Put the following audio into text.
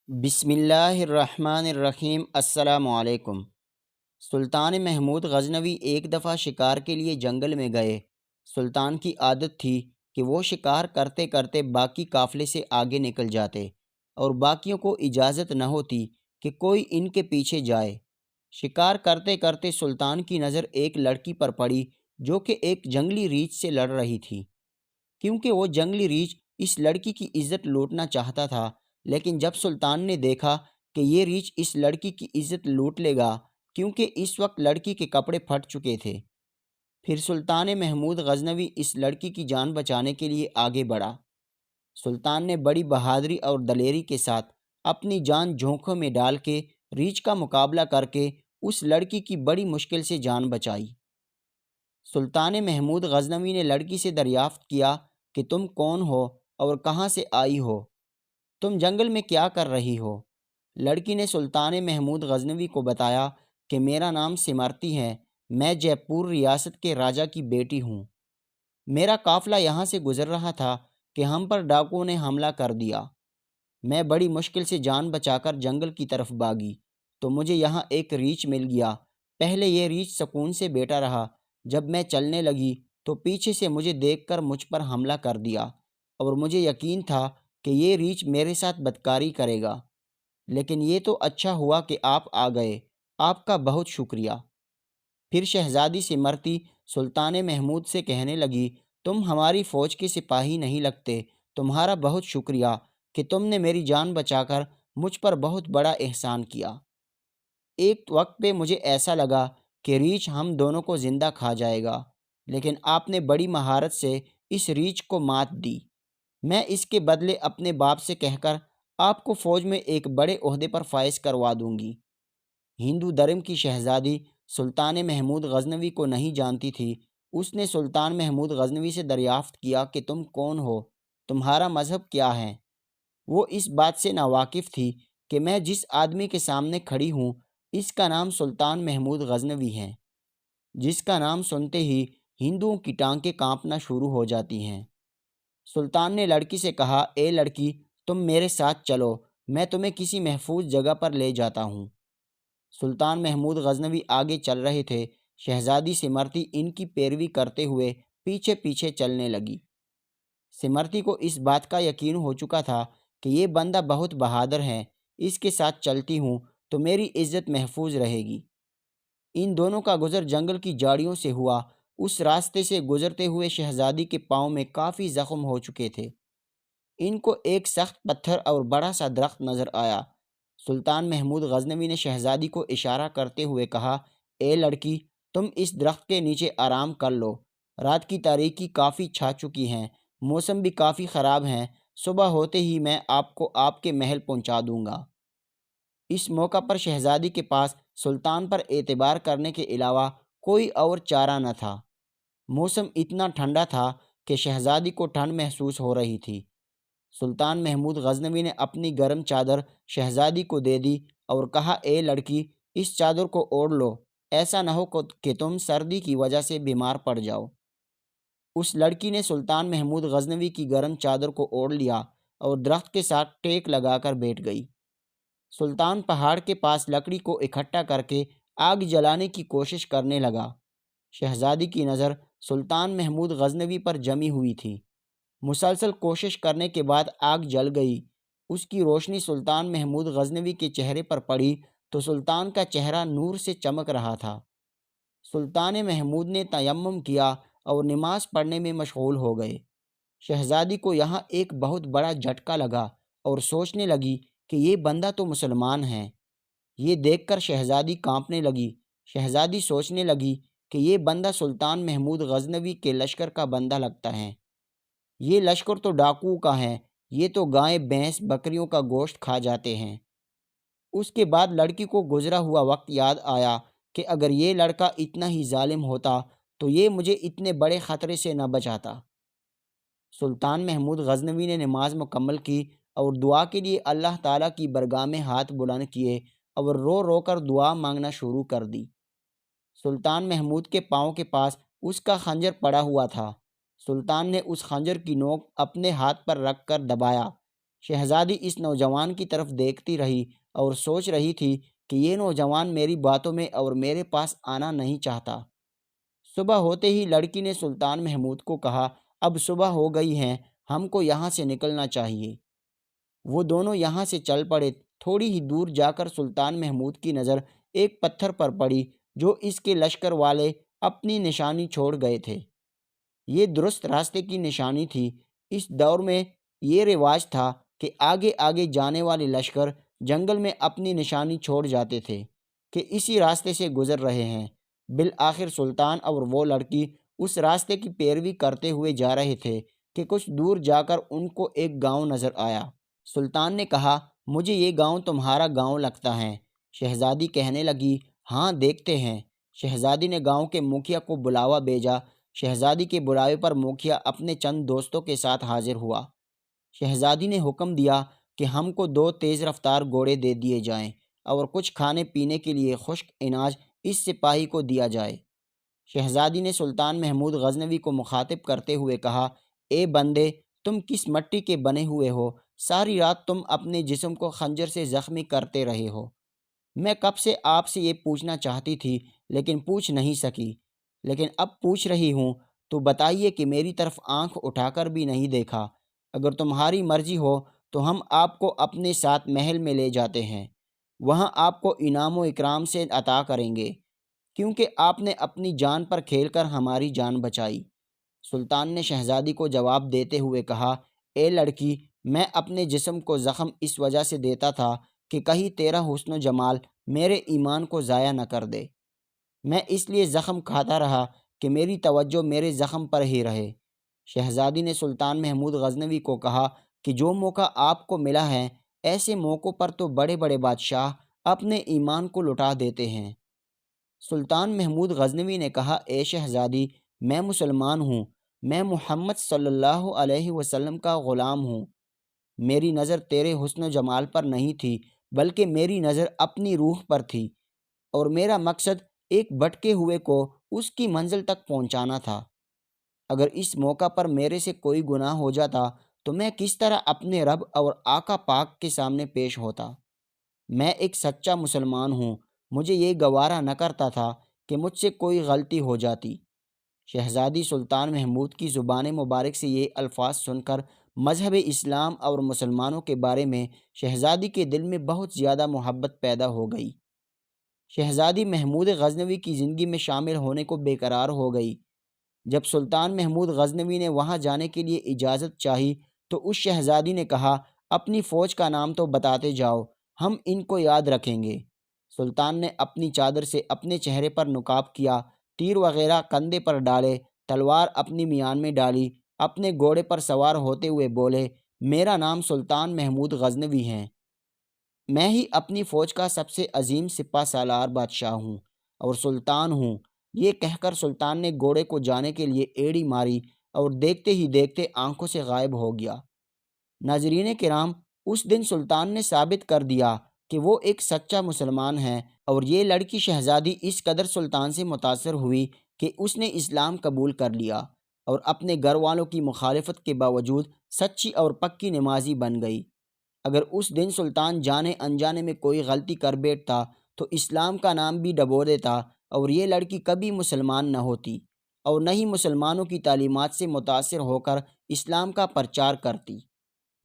بسم اللہ الرحمن الرحیم۔ السلام علیکم۔ سلطان محمود غزنوی ایک دفعہ شکار کے لیے جنگل میں گئے۔ سلطان کی عادت تھی کہ وہ شکار کرتے کرتے باقی قافلے سے آگے نکل جاتے اور باقیوں کو اجازت نہ ہوتی کہ کوئی ان کے پیچھے جائے۔ شکار کرتے کرتے سلطان کی نظر ایک لڑکی پر پڑی جو کہ ایک جنگلی ریچھ سے لڑ رہی تھی۔ کیونکہ وہ جنگلی ریچھ اس لڑکی کی عزت لوٹنا چاہتا تھا، لیکن جب سلطان نے دیکھا کہ یہ ریچھ اس لڑکی کی عزت لوٹ لے گا، کیونکہ اس وقت لڑکی کے کپڑے پھٹ چکے تھے، پھر سلطان محمود غزنوی اس لڑکی کی جان بچانے کے لیے آگے بڑھا۔ سلطان نے بڑی بہادری اور دلیری کے ساتھ اپنی جان جھونکوں میں ڈال کے ریچھ کا مقابلہ کر کے اس لڑکی کی بڑی مشکل سے جان بچائی۔ سلطان محمود غزنوی نے لڑکی سے دریافت کیا کہ تم کون ہو اور کہاں سے آئی ہو؟ تم جنگل میں کیا کر رہی ہو؟ لڑکی نے سلطان محمود غزنوی کو بتایا کہ میرا نام سمرتی ہے، میں جے پور ریاست کے راجا کی بیٹی ہوں۔ میرا قافلہ یہاں سے گزر رہا تھا کہ ہم پر ڈاکوؤں نے حملہ کر دیا۔ میں بڑی مشکل سے جان بچا کر جنگل کی طرف بھاگی تو مجھے یہاں ایک ریچھ مل گیا۔ پہلے یہ ریچھ سکون سے بیٹھا رہا، جب میں چلنے لگی تو پیچھے سے مجھے دیکھ کر مجھ پر حملہ کر دیا اور مجھے یقین تھا کہ یہ ریچھ میرے ساتھ بدکاری کرے گا، لیکن یہ تو اچھا ہوا کہ آپ آ گئے، آپ کا بہت شکریہ۔ پھر شہزادی سمرتی سلطان محمود سے کہنے لگی، تم ہماری فوج کے سپاہی نہیں لگتے، تمہارا بہت شکریہ کہ تم نے میری جان بچا کر مجھ پر بہت بڑا احسان کیا۔ ایک وقت پہ مجھے ایسا لگا کہ ریچھ ہم دونوں کو زندہ کھا جائے گا، لیکن آپ نے بڑی مہارت سے اس ریچھ کو مات دی۔ میں اس کے بدلے اپنے باپ سے کہہ کر آپ کو فوج میں ایک بڑے عہدے پر فائز کروا دوں گی۔ ہندو دھرم کی شہزادی سلطان محمود غزنوی کو نہیں جانتی تھی۔ اس نے سلطان محمود غزنوی سے دریافت کیا کہ تم کون ہو، تمہارا مذہب کیا ہے؟ وہ اس بات سے ناواقف تھی کہ میں جس آدمی کے سامنے کھڑی ہوں اس کا نام سلطان محمود غزنوی ہے، جس کا نام سنتے ہی ہندوؤں کی ٹانکیں کانپنا شروع ہو جاتی ہیں۔ سلطان نے لڑکی سے کہا، اے لڑکی، تم میرے ساتھ چلو، میں تمہیں کسی محفوظ جگہ پر لے جاتا ہوں۔ سلطان محمود غزنوی آگے چل رہے تھے، شہزادی سمرتی ان کی پیروی کرتے ہوئے پیچھے پیچھے چلنے لگی۔ سمرتی کو اس بات کا یقین ہو چکا تھا کہ یہ بندہ بہت بہادر ہے، اس کے ساتھ چلتی ہوں تو میری عزت محفوظ رہے گی۔ ان دونوں کا گزر جنگل کی جھاڑیوں سے ہوا۔ اس راستے سے گزرتے ہوئے شہزادی کے پاؤں میں کافی زخم ہو چکے تھے۔ ان کو ایک سخت پتھر اور بڑا سا درخت نظر آیا۔ سلطان محمود غزنوی نے شہزادی کو اشارہ کرتے ہوئے کہا، اے لڑکی، تم اس درخت کے نیچے آرام کر لو، رات کی تاریکی کافی چھا چکی ہیں، موسم بھی کافی خراب ہیں، صبح ہوتے ہی میں آپ کو آپ کے محل پہنچا دوں گا۔ اس موقع پر شہزادی کے پاس سلطان پر اعتبار کرنے کے علاوہ کوئی اور چارہ نہ تھا۔ موسم اتنا ٹھنڈا تھا کہ شہزادی کو ٹھنڈ محسوس ہو رہی تھی۔ سلطان محمود غزنوی نے اپنی گرم چادر شہزادی کو دے دی اور کہا، اے لڑکی، اس چادر کو اوڑھ لو، ایسا نہ ہو کہ تم سردی کی وجہ سے بیمار پڑ جاؤ۔ اس لڑکی نے سلطان محمود غزنوی کی گرم چادر کو اوڑھ لیا اور درخت کے ساتھ ٹیک لگا کر بیٹھ گئی۔ سلطان پہاڑ کے پاس لکڑی کو اکٹھا کر کے آگ جلانے کی کوشش کرنے لگا۔ شہزادی کی نظر سلطان محمود غزنوی پر جمی ہوئی تھی۔ مسلسل کوشش کرنے کے بعد آگ جل گئی۔ اس کی روشنی سلطان محمود غزنوی کے چہرے پر پڑی تو سلطان کا چہرہ نور سے چمک رہا تھا۔ سلطان محمود نے تیمم کیا اور نماز پڑھنے میں مشغول ہو گئے۔ شہزادی کو یہاں ایک بہت بڑا جھٹکا لگا اور سوچنے لگی کہ یہ بندہ تو مسلمان ہے۔ یہ دیکھ کر شہزادی کانپنے لگی۔ شہزادی سوچنے لگی کہ یہ بندہ سلطان محمود غزنوی کے لشکر کا بندہ لگتا ہے۔ یہ لشکر تو ڈاکوؤں کا ہے، یہ تو گائے بھینس بکریوں کا گوشت کھا جاتے ہیں۔ اس کے بعد لڑکی کو گزرا ہوا وقت یاد آیا کہ اگر یہ لڑکا اتنا ہی ظالم ہوتا تو یہ مجھے اتنے بڑے خطرے سے نہ بچاتا۔ سلطان محمود غزنوی نے نماز مکمل کی اور دعا کے لیے اللہ تعالیٰ کی بارگاہ میں ہاتھ بلند کیے اور رو رو کر دعا مانگنا شروع کر دی۔ سلطان محمود کے پاؤں کے پاس اس کا خنجر پڑا ہوا تھا۔ سلطان نے اس خنجر کی نوک اپنے ہاتھ پر رکھ کر دبایا۔ شہزادی اس نوجوان کی طرف دیکھتی رہی اور سوچ رہی تھی کہ یہ نوجوان میری باتوں میں اور میرے پاس آنا نہیں چاہتا۔ صبح ہوتے ہی لڑکی نے سلطان محمود کو کہا، اب صبح ہو گئی ہے، ہم کو یہاں سے نکلنا چاہیے۔ وہ دونوں یہاں سے چل پڑے۔ تھوڑی ہی دور جا کر سلطان محمود کی نظر ایک پتھر پر پڑی جو اس کے لشکر والے اپنی نشانی چھوڑ گئے تھے۔ یہ درست راستے کی نشانی تھی۔ اس دور میں یہ رواج تھا کہ آگے آگے جانے والے لشکر جنگل میں اپنی نشانی چھوڑ جاتے تھے کہ اسی راستے سے گزر رہے ہیں۔ بالآخر سلطان اور وہ لڑکی اس راستے کی پیروی کرتے ہوئے جا رہے تھے کہ کچھ دور جا کر ان کو ایک گاؤں نظر آیا۔ سلطان نے کہا، مجھے یہ گاؤں تمہارا گاؤں لگتا ہے۔ شہزادی کہنے لگی، ہاں دیکھتے ہیں۔ شہزادی نے گاؤں کے مکھیا کو بلاوا بھیجا۔ شہزادی کے بلاوے پر مکھیا اپنے چند دوستوں کے ساتھ حاضر ہوا۔ شہزادی نے حکم دیا کہ ہم کو 2 تیز رفتار گھوڑے دے دیے جائیں اور کچھ کھانے پینے کے لیے خشک اناج اس سپاہی کو دیا جائے۔ شہزادی نے سلطان محمود غزنوی کو مخاطب کرتے ہوئے کہا، اے بندے، تم کس مٹی کے بنے ہوئے ہو؟ ساری رات تم اپنے جسم کو خنجر سے زخمی کرتے رہے ہو۔ میں کب سے آپ سے یہ پوچھنا چاہتی تھی لیکن پوچھ نہیں سکی، لیکن اب پوچھ رہی ہوں تو بتائیے کہ میری طرف آنکھ اٹھا کر بھی نہیں دیکھا۔ اگر تمہاری مرضی ہو تو ہم آپ کو اپنے ساتھ محل میں لے جاتے ہیں، وہاں آپ کو انعام و اکرام سے عطا کریں گے، کیونکہ آپ نے اپنی جان پر کھیل کر ہماری جان بچائی۔ سلطان نے شہزادی کو جواب دیتے ہوئے کہا، اے لڑکی، میں اپنے جسم کو زخم اس وجہ سے دیتا تھا کہ کہیں تیرا حسن و جمال میرے ایمان کو ضائع نہ کر دے۔ میں اس لیے زخم کھاتا رہا کہ میری توجہ میرے زخم پر ہی رہے۔ شہزادی نے سلطان محمود غزنوی کو کہا کہ جو موقع آپ کو ملا ہے، ایسے موقعوں پر تو بڑے بڑے بادشاہ اپنے ایمان کو لٹا دیتے ہیں۔ سلطان محمود غزنوی نے کہا، اے شہزادی، میں مسلمان ہوں، میں محمد صلی اللہ علیہ وسلم کا غلام ہوں۔ میری نظر تیرے حسن و جمال پر نہیں تھی، بلکہ میری نظر اپنی روح پر تھی، اور میرا مقصد ایک بھٹکے ہوئے کو اس کی منزل تک پہنچانا تھا۔ اگر اس موقع پر میرے سے کوئی گناہ ہو جاتا تو میں کس طرح اپنے رب اور آقا پاک کے سامنے پیش ہوتا؟ میں ایک سچا مسلمان ہوں، مجھے یہ گوارا نہ کرتا تھا کہ مجھ سے کوئی غلطی ہو جاتی۔ شہزادی سلطان محمود کی زبان مبارک سے یہ الفاظ سن کر مذہب اسلام اور مسلمانوں کے بارے میں شہزادی کے دل میں بہت زیادہ محبت پیدا ہو گئی۔ شہزادی محمود غزنوی کی زندگی میں شامل ہونے کو بے قرار ہو گئی۔ جب سلطان محمود غزنوی نے وہاں جانے کے لیے اجازت چاہی تو اس شہزادی نے کہا، اپنی فوج کا نام تو بتاتے جاؤ، ہم ان کو یاد رکھیں گے۔ سلطان نے اپنی چادر سے اپنے چہرے پر نقاب کیا، تیر وغیرہ کندھے پر ڈالے، تلوار اپنی میان میں ڈالی، اپنے گھوڑے پر سوار ہوتے ہوئے بولے، میرا نام سلطان محمود غزنوی ہے، میں ہی اپنی فوج کا سب سے عظیم سپہ سالار بادشاہ ہوں اور سلطان ہوں۔ یہ کہہ کر سلطان نے گھوڑے کو جانے کے لیے ایڑی ماری اور دیکھتے ہی دیکھتے آنکھوں سے غائب ہو گیا۔ ناظرین کرام، اس دن سلطان نے ثابت کر دیا کہ وہ ایک سچا مسلمان ہے، اور یہ لڑکی شہزادی اس قدر سلطان سے متاثر ہوئی کہ اس نے اسلام قبول کر لیا اور اپنے گھر والوں کی مخالفت کے باوجود سچی اور پکی نمازی بن گئی۔ اگر اس دن سلطان جانے انجانے میں کوئی غلطی کر بیٹھتا تو اسلام کا نام بھی ڈبو دیتا اور یہ لڑکی کبھی مسلمان نہ ہوتی اور نہ ہی مسلمانوں کی تعلیمات سے متاثر ہو کر اسلام کا پرچار کرتی۔